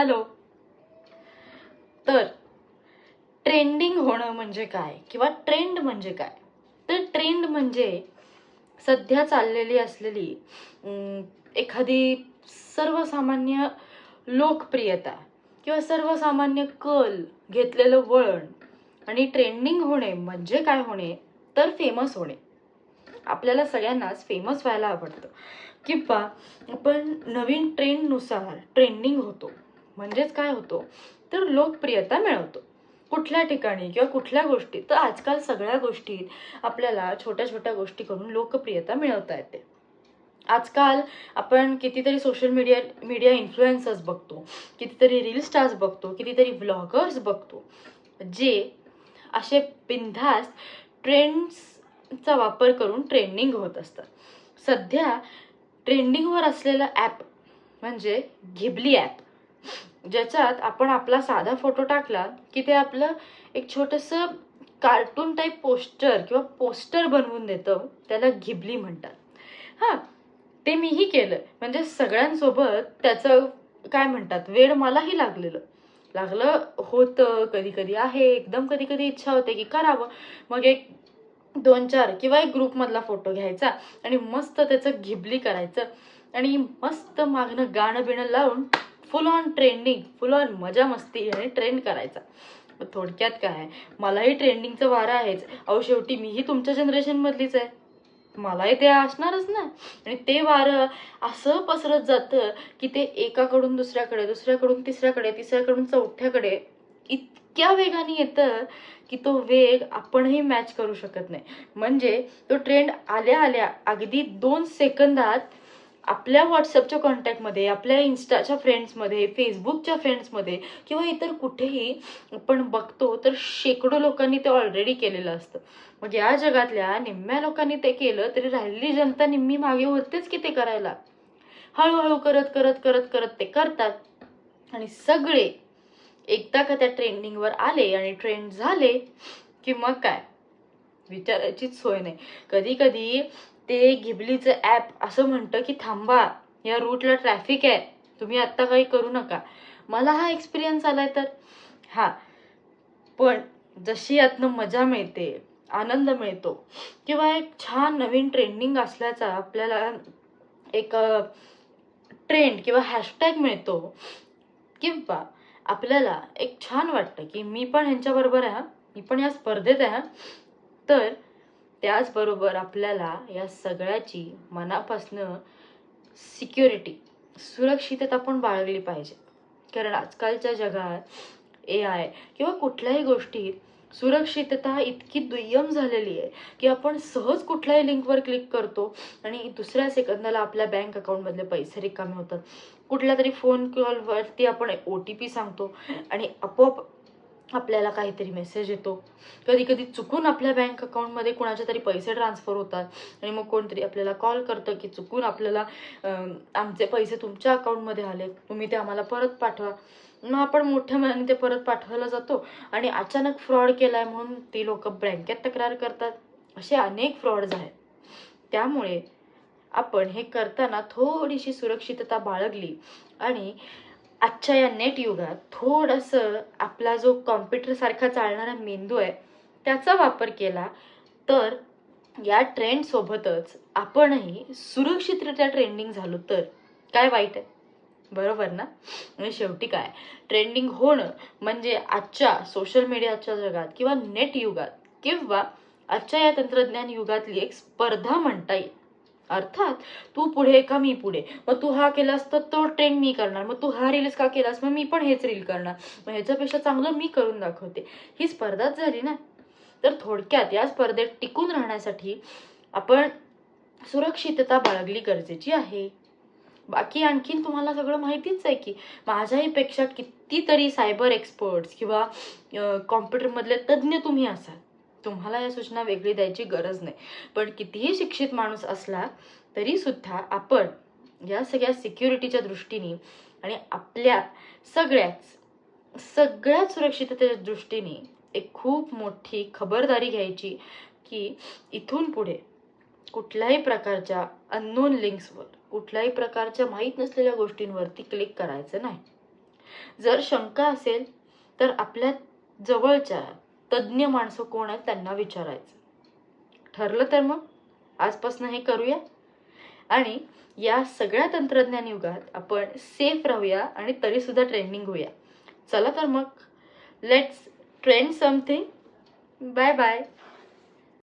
Hello. तर trending होणं म्हणजे काय किंवा ट्रेंड म्हणजे काय? तर ट्रेंड म्हणजे सध्या चाललेली असलेली एखादी सर्वसामान्य लोकप्रियता किंवा सर्वसामान्य कल घेतलेलं वळण. आणि ट्रेंडिंग होणे म्हणजे काय होणे? तर फेमस होणे. आपल्याला सगळ्यांनाच फेमस व्हायला आवडतं किंवा आपण नवीन ट्रेंडनुसार ट्रेंडिंग होतो. म्हणजेच काय होतो? तर लोकप्रियता मिळवतो कुठल्या ठिकाणी किंवा कुठल्या गोष्टी. तर आजकाल सगळ्या गोष्टीत आपल्याला छोट्या छोट्या गोष्टी करून लोकप्रियता मिळवता येते. आजकाल आपण कितीतरी सोशल मीडिया इन्फ्लुएन्सर्स बघतो, कितीतरी रील स्टार्स बघतो, कितीतरी व्लॉगर्स बघतो, जे असे बिनधास्त ट्रेंड्सचा वापर करून ट्रेंडिंग होत असतात. सध्या ट्रेंडिंगवर असलेलं ॲप म्हणजे घिबली ॲप, ज्याच्यात आपण आपला साधा फोटो टाकला की ते आपलं एक छोटंसं कार्टून टाईप पोस्टर बनवून देतं. त्याला घिबली म्हणतात. हां, ते मीही केलं. म्हणजे सगळ्यांसोबत त्याचं काय म्हणतात, वेड मलाही लागलं होतं. कधी कधी आहे एकदम, कधी कधी इच्छा होते की करावं. मग एक 2-4 किंवा एक ग्रुपमधला फोटो घ्यायचा आणि मस्त त्याचं घिबली करायचं आणि मस्त मागणं गाणं बिणं लावून फुल ऑन ट्रेंडिंग, फुल ऑन मजा मस्ती आणि ट्रेंड करायचा. थोडक्यात काय, मलाही ट्रेंडिंगचं वारं आहेच. अहो शेवटी मीही तुमच्या जनरेशन मधलीच आहे. मलाही ते असणारच ना. आणि ते वारं असं पसरत जातं की ते एकाकडून दुसऱ्याकडे, दुसऱ्याकडून तिसऱ्याकडे, तिसऱ्याकडून चौथ्याकडे इतक्या वेगाने येतं की तो वेग आपणही मॅच करू शकत नाही. म्हणजे तो ट्रेंड आल्या आल्या अगदी 2 सेकंदात आपल्या व्हॉट्सअपच्या कॉन्टॅक्टमध्ये, आपल्या इन्स्टाच्या फ्रेंड्समध्ये, फेसबुकच्या फ्रेंड्समध्ये किंवा इतर कुठेही आपण बघतो तर शेकडो लोकांनी ते ऑलरेडी केलेलं असतं. मग या जगातल्या निम्म्या लोकांनी ते केलं तरी राहिलेली जनता निम्मी मागे होतेच की ते करायला. हळूहळू करत करत करत करत ते करतात आणि सगळे एकदा का त्या ट्रेंडिंगवर आले आणि ट्रेंड झाले की मग काय विचारायचीच सोय नाही. कधी कधी ते घिबलीचं ॲप असं म्हणतं की थांबा, या रूटला ट्रॅफिक आहे, तुम्ही आत्ता काही करू नका. मला हा एक्सपिरियन्स आलाय तर हा. पण जशी यातनं मजा मिळते, आनंद मिळतो किंवा एक छान नवीन ट्रेंडिंग असल्याचा आपल्याला एक ट्रेंड किंवा हॅशटॅग मिळतो किंवा आपल्याला एक छान वाटतं की मी पण ह्यांच्याबरोबर आहे, मी पण या स्पर्धेत आहे. तर त्याचबरोबर आपल्याला या सगळ्याची मनापासनं सिक्युरिटी, सुरक्षितता पण बाळगली पाहिजे. कारण आजकालच्या जगात AI किंवा कुठल्याही गोष्टीत सुरक्षितता इतकी दुय्यम झालेली आहे की आपण सहज कुठल्याही लिंकवर क्लिक करतो आणि दुसऱ्या सेकंदाला आपल्या बँक अकाउंटमधले पैसे रिकामे होतात. कुठल्या तरी फोन कॉलवरती आपण OTP सांगतो आणि आपोआप आपल्याला काहीतरी मेसेज येतो. कधी कधी चुकून आपल्या बँक अकाउंटमध्ये कुणाचे तरी पैसे ट्रान्सफर होतात आणि मग कोणतरी आपल्याला कॉल करतं की चुकून आपल्याला आमचे पैसे तुमच्या अकाउंटमध्ये आले, तुम्ही ते आम्हाला परत पाठवा. मग आपण मोठ्या मनाने ते परत पाठवायला जातो आणि अचानक फ्रॉड केलाय म्हणून ती लोक बँकेत तक्रार करतात. असे अनेक फ्रॉड्स आहेत. त्यामुळे आपण हे करताना थोडीशी सुरक्षितता बाळगली आणि आजच्या या नेट युगात थोडंसं आपला जो कॉम्प्युटर सारखा चालणारा मेंदू आहे त्याचा वापर केला तर या ट्रेंड सोबतच आपणही सुरक्षितरित्या ट्रेंडिंग झालो तर काय वाईट आहे, बरोबर ना? आणि शेवटी काय, ट्रेंडिंग होणं म्हणजे आजच्या सोशल मीडियाच्या जगात किंवा नेट युगात किंवा आजच्या या तंत्रज्ञान युगातली एक स्पर्धा म्हणता येईल. अर्थात तू पुढे का मी पुढे, मग तू हा केलास तर तो ट्रेंड मी करणार, मग तू हा रील्स का केलास मग मी पण हेच रील करणार, मग ह्याच्यापेक्षा चांगलं मी करून दाखवते. ही स्पर्धाच झाली ना. तर थोडक्यात या स्पर्धेत टिकून राहण्यासाठी आपण सुरक्षितता बाळगली गरजेची आहे. बाकी आणखीन तुम्हाला सगळं माहितीच आहे की माझ्याही पेक्षा कितीतरी सायबर एक्सपर्ट्स किंवा कॉम्प्युटरमधले तज्ज्ञ तुम्ही असाल. तुम्हाला या सूचना वेगळी द्यायची गरज नाही. पण कितीही शिक्षित माणूस असला तरी सुद्धा आपण या सगळ्या सिक्युरिटीच्या दृष्टीने आणि आपल्या सगळ्यात सुरक्षिततेच्या दृष्टीने एक खूप मोठी खबरदारी घ्यायची की इथून पुढे कुठल्याही प्रकारच्या अननोन लिंक्सवर, कुठल्याही प्रकारच्या माहीत नसलेल्या गोष्टींवरती क्लिक करायचं नाही. जर शंका असेल तर आपल्या जवळच्या तज्ज्ञ माणसं कोण आहेत त्यांना विचारायचं. ठरलं तर मग आजपासून हे करूया आणि या सगळ्या तंत्रज्ञान युगात आपण सेफ राहूया आणि तरी सुद्धा ट्रेंडिंग होऊया. चला तर मग let's trend something. Bye bye.